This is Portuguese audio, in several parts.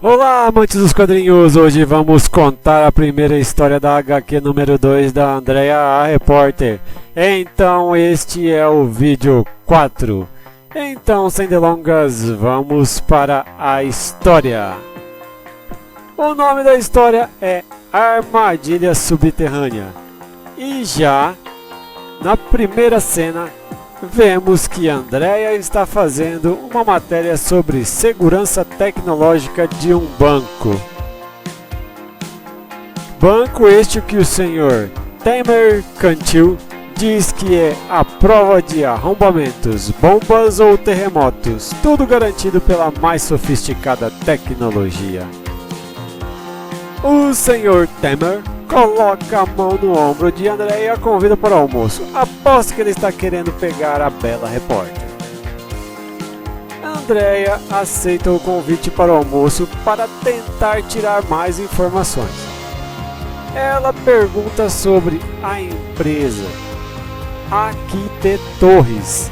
Olá, amantes dos quadrinhos! Hoje vamos contar a primeira história da HQ número 2 da Andrea, a repórter. Então este é o vídeo 4. Então, sem delongas, vamos para a história. O nome da história é Armadilha Subterrânea. E já na primeira cena, vemos que Andrea está fazendo uma matéria sobre segurança tecnológica de um banco. Banco este que o senhor Tamer Cantil diz que é a prova de arrombamentos, bombas ou terremotos, tudo garantido pela mais sofisticada tecnologia. O senhor Tamer coloca a mão no ombro de Andrea e a convida para o almoço. Aposto que ele está querendo pegar a bela repórter. Andrea aceita o convite para o almoço para tentar tirar mais informações. Ela pergunta sobre a empresa Aquite Torres,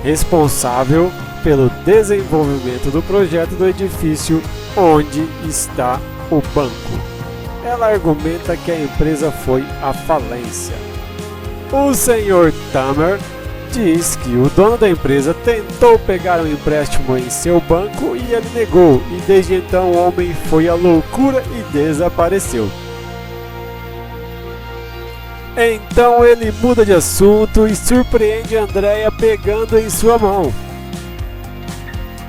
responsável pelo desenvolvimento do projeto do edifício onde está o banco. Ela argumenta que a empresa foi à falência. O senhor Tamer diz que o dono da empresa tentou pegar um empréstimo em seu banco e ele negou, e desde então o homem foi à loucura e desapareceu. Então ele muda de assunto e surpreende Andrea pegando em sua mão.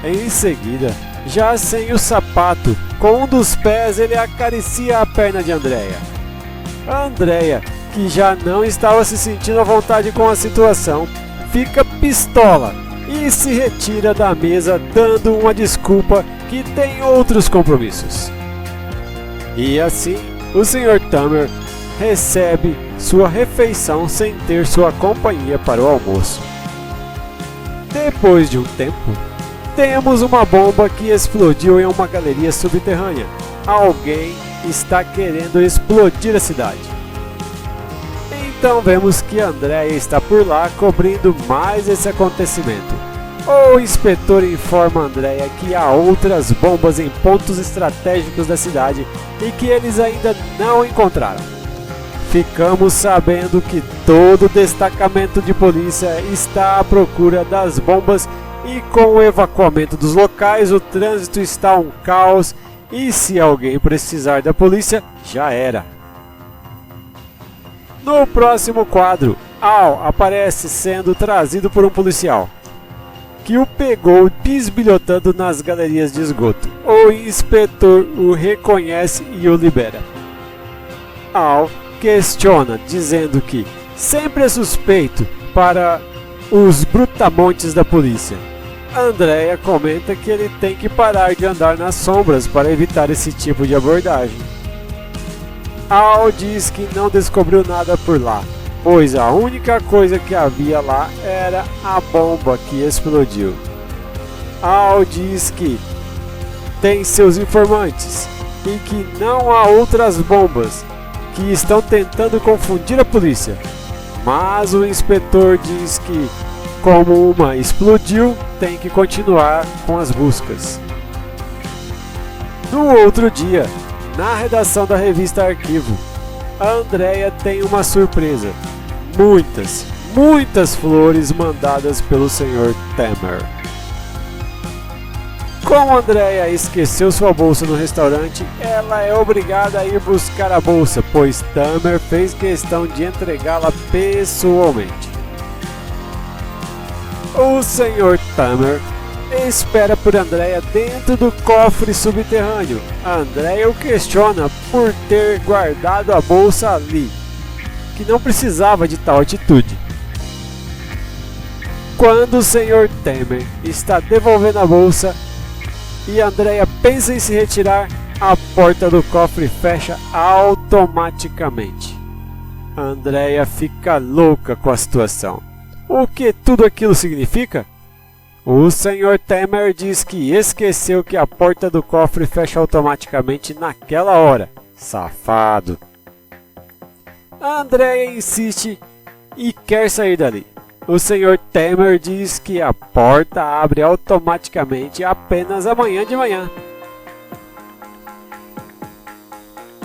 Em seguida, já sem o sapato, com um dos pés ele acaricia a perna de Andrea. Andrea, que já não estava se sentindo à vontade com a situação, fica pistola e se retira da mesa dando uma desculpa que tem outros compromissos. E assim, o Sr. Tamer recebe sua refeição sem ter sua companhia para o almoço. Depois de um tempo, temos uma bomba que explodiu em uma galeria subterrânea. Alguém está querendo explodir a cidade. Então vemos que Andrea está por lá cobrindo mais esse acontecimento. O inspetor informa Andrea que há outras bombas em pontos estratégicos da cidade e que eles ainda não encontraram. Ficamos sabendo que todo o destacamento de polícia está à procura das bombas. E com o evacuamento dos locais, o trânsito está um caos e se alguém precisar da polícia, já era. No próximo quadro, Al aparece sendo trazido por um policial, que o pegou bisbilhotando nas galerias de esgoto. O inspetor o reconhece e o libera. Al questiona, dizendo que sempre é suspeito para os brutamontes da polícia. Andrea comenta que ele tem que parar de andar nas sombras para evitar esse tipo de abordagem. Al diz que não descobriu nada por lá, pois a única coisa que havia lá era a bomba que explodiu. Al diz que tem seus informantes e que não há outras bombas que estão tentando confundir a polícia, mas o inspetor diz que como uma explodiu, tem que continuar com as buscas. No outro dia, na redação da revista Arquivo, a Andrea tem uma surpresa. Muitas flores mandadas pelo Sr. Tamer. Como Andrea esqueceu sua bolsa no restaurante, ela é obrigada a ir buscar a bolsa, pois Tamer fez questão de entregá-la pessoalmente. O Sr. Tamer espera por Andrea dentro do cofre subterrâneo. Andrea o questiona por ter guardado a bolsa ali, que não precisava de tal atitude. Quando o Sr. Tamer está devolvendo a bolsa e Andrea pensa em se retirar, a porta do cofre fecha automaticamente. Andrea fica louca com a situação. O que tudo aquilo significa? O Sr. Tamer diz que esqueceu que a porta do cofre fecha automaticamente naquela hora. Safado! Andrea insiste e quer sair dali. O Sr. Tamer diz que a porta abre automaticamente apenas amanhã de manhã.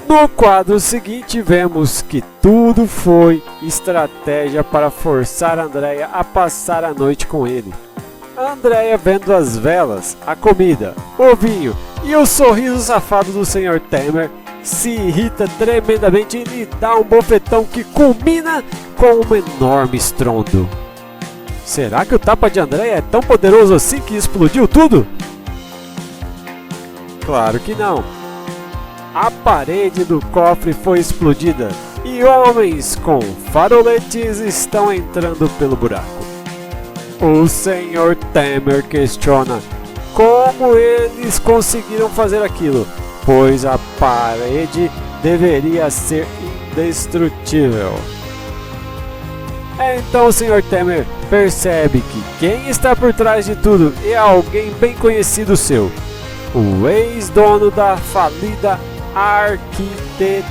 No quadro seguinte, vemos que tudo foi estratégia para forçar Andrea a passar a noite com ele. Andrea, vendo as velas, a comida, o vinho e o sorriso safado do Sr. Tamer, se irrita tremendamente e lhe dá um bofetão que culmina com um enorme estrondo. Será que o tapa de Andrea é tão poderoso assim que explodiu tudo? Claro que não. A parede do cofre foi explodida e homens com faroletes estão entrando pelo buraco. O Sr. Tamer questiona como eles conseguiram fazer aquilo, pois a parede deveria ser indestrutível. Então o Sr. Tamer percebe que quem está por trás de tudo é alguém bem conhecido seu, o ex-dono da falida Arquitetorres.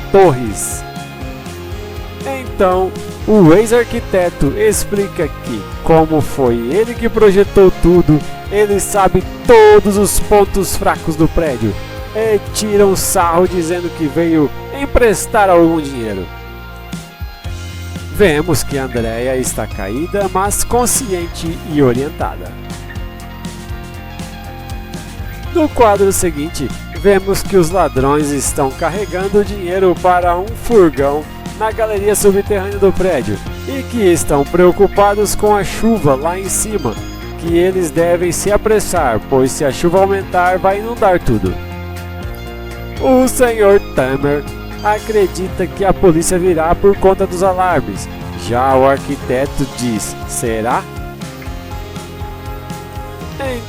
Então, o ex-arquiteto explica que, como foi ele que projetou tudo, ele sabe todos os pontos fracos do prédio e tira um sarro dizendo que veio emprestar algum dinheiro. Vemos que Andrea está caída, mas consciente e orientada. No quadro seguinte, vemos que os ladrões estão carregando o dinheiro para um furgão na galeria subterrânea do prédio e que estão preocupados com a chuva lá em cima, que eles devem se apressar, pois se a chuva aumentar vai inundar tudo. O Sr. Tamer acredita que a polícia virá por conta dos alarmes. Já o arquiteto diz: será?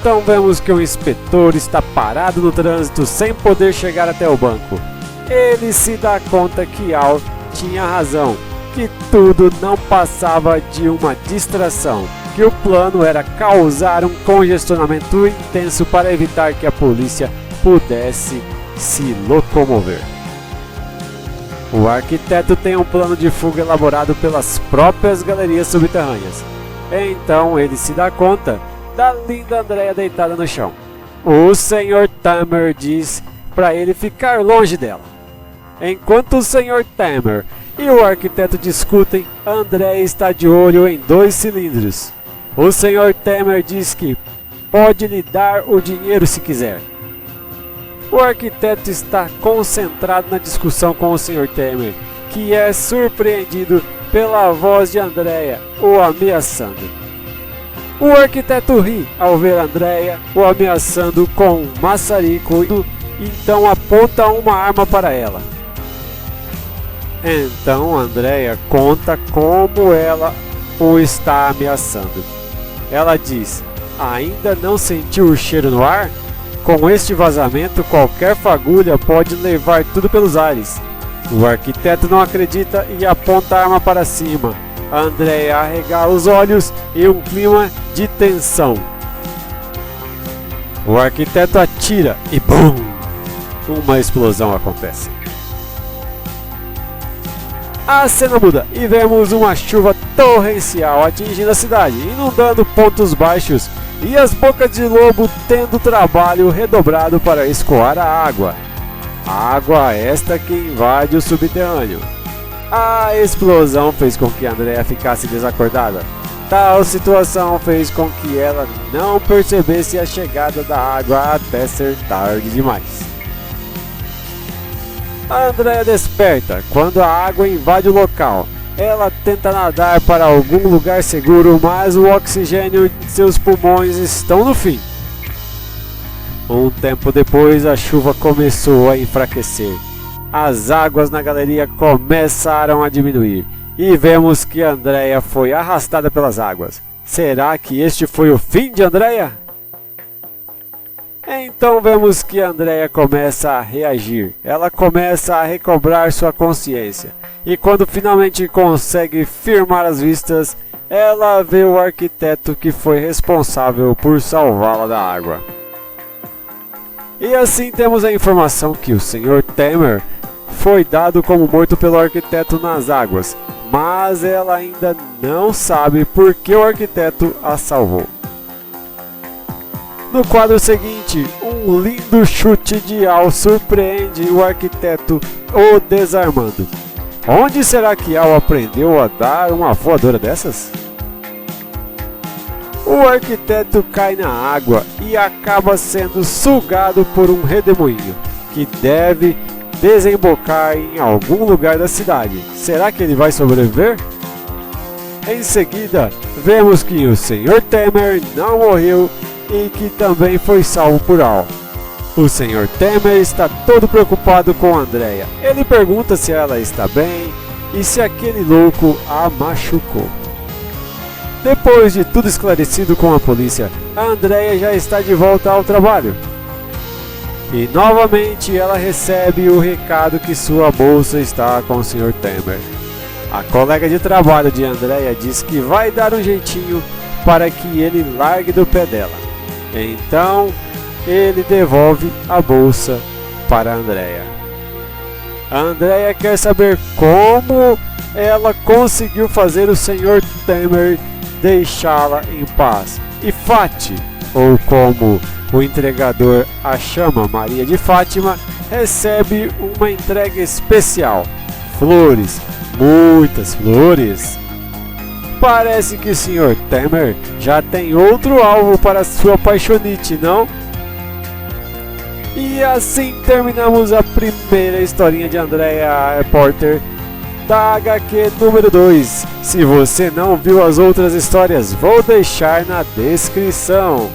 Então vemos que o inspetor está parado no trânsito sem poder chegar até o banco. Ele se dá conta que Al tinha razão, que tudo não passava de uma distração, que o plano era causar um congestionamento intenso para evitar que a polícia pudesse se locomover. O arquiteto tem um plano de fuga elaborado pelas próprias galerias subterrâneas. Então ele se dá conta da linda Andrea deitada no chão. O Sr. Tamer diz para ele ficar longe dela. Enquanto o Sr. Tamer e o arquiteto discutem, Andrea está de olho em 2 cilindros. O Sr. Tamer diz que pode lhe dar o dinheiro se quiser. O arquiteto está concentrado na discussão com o Sr. Tamer, que é surpreendido pela voz de Andrea o ameaçando. O arquiteto ri ao ver Andrea o ameaçando com um maçarico e então aponta uma arma para ela. Então Andrea conta como ela o está ameaçando. Ela diz: ainda não sentiu o cheiro no ar? Com este vazamento, qualquer fagulha pode levar tudo pelos ares. O arquiteto não acredita e aponta a arma para cima. Andrea arregala os olhos e um clima de tensão. O arquiteto atira e BUM! Uma explosão acontece. A cena muda e vemos uma chuva torrencial atingindo a cidade, inundando pontos baixos e as bocas de lobo tendo trabalho redobrado para escoar a água. Água esta que invade o subterrâneo. A explosão fez com que Andrea ficasse desacordada. Tal situação fez com que ela não percebesse a chegada da água até ser tarde demais. Andrea desperta quando a água invade o local. Ela tenta nadar para algum lugar seguro, mas o oxigênio de seus pulmões estão no fim. Um tempo depois, a chuva começou a enfraquecer. As águas na galeria começaram a diminuir e vemos que Andrea foi arrastada pelas águas. Será que este foi o fim de Andrea? Então vemos que Andrea começa a reagir. Ela começa a recobrar sua consciência. E quando finalmente consegue firmar as vistas, ela vê o arquiteto que foi responsável por salvá-la da água. E assim temos a informação que o Sr. Tamer foi dado como morto pelo arquiteto nas águas, mas ela ainda não sabe por que o arquiteto a salvou. No quadro seguinte, repente, um lindo chute de Al surpreende o arquiteto, o desarmando. Onde será que Al aprendeu a dar uma voadora dessas? O arquiteto cai na água e acaba sendo sugado por um redemoinho, que deve desembocar em algum lugar da cidade. Será que ele vai sobreviver? Em seguida, vemos que o Sr. Temer não morreu e que também foi salvo por Al. O Sr. Temer está todo preocupado com Andrea. Ele pergunta se ela está bem e se aquele louco a machucou. Depois de tudo esclarecido com a polícia, a Andrea já está de volta ao trabalho. E novamente ela recebe o recado que sua bolsa está com o Sr. Temer. A colega de trabalho de Andrea diz que vai dar um jeitinho para que ele largue do pé dela. Então, ele devolve a bolsa para Andrea. A Andrea quer saber como ela conseguiu fazer o Sr. Temer deixá-la em paz. E Fati, ou como o entregador a chama, Maria de Fátima, recebe uma entrega especial. Flores, muitas flores. Parece que o Sr. Temer já tem outro alvo para sua paixonite, não? E assim terminamos a primeira historinha de Andrea Porter da HQ número 2. Se você não viu as outras histórias, vou deixar na descrição.